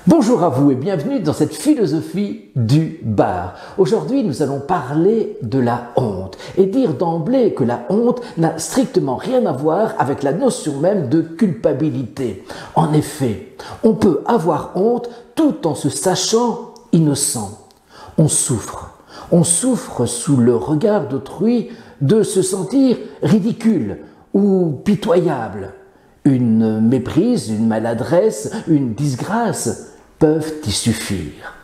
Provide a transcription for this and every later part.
Bonjour à vous et bienvenue dans cette philosophie du bar. Aujourd'hui, nous allons parler de la honte et dire d'emblée que la honte n'a strictement rien à voir avec la notion même de culpabilité. En effet, on peut avoir honte tout en se sachant innocent. On souffre sous le regard d'autrui de se sentir ridicule ou pitoyable. Une méprise, une maladresse, une disgrâce peuvent y suffire.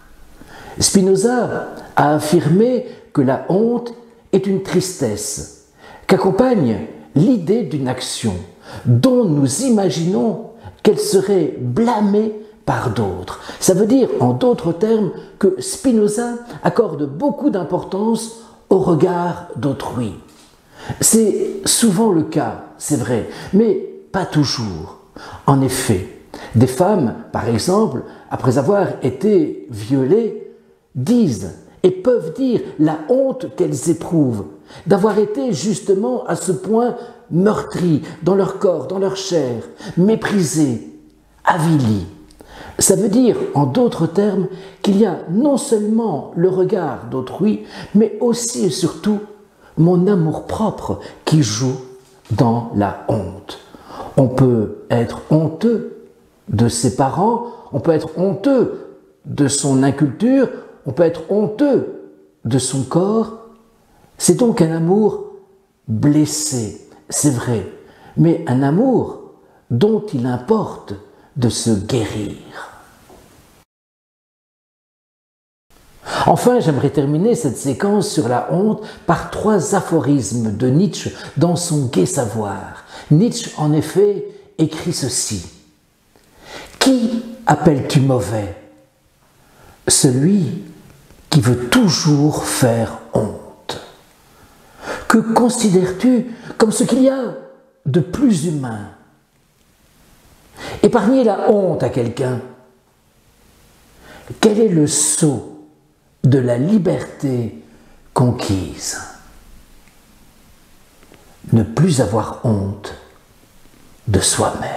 Spinoza a affirmé que la honte est une tristesse qu'accompagne l'idée d'une action dont nous imaginons qu'elle serait blâmée par d'autres. Ça veut dire, en d'autres termes, que Spinoza accorde beaucoup d'importance au regard d'autrui. C'est souvent le cas, c'est vrai, mais pas toujours. En effet, des femmes, par exemple, après avoir été violées, disent et peuvent dire la honte qu'elles éprouvent d'avoir été justement à ce point meurtries dans leur corps, dans leur chair, méprisées, avilies. Ça veut dire, en d'autres termes, qu'il y a non seulement le regard d'autrui, mais aussi et surtout mon amour-propre qui joue dans la honte. On peut être honteux de ses parents, on peut être honteux de son inculture, on peut être honteux de son corps. C'est donc un amour blessé, c'est vrai, mais un amour dont il importe de se guérir. Enfin, j'aimerais terminer cette séquence sur la honte par 3 aphorismes de Nietzsche dans son Gai Savoir. Nietzsche, en effet, écrit ceci. « Qui appelles-tu mauvais ? Celui qui veut toujours faire honte. Que considères-tu comme ce qu'il y a de plus humain ? Épargner la honte à quelqu'un. Quel est le sceau de la liberté conquise ? Ne plus avoir honte de soi-même. »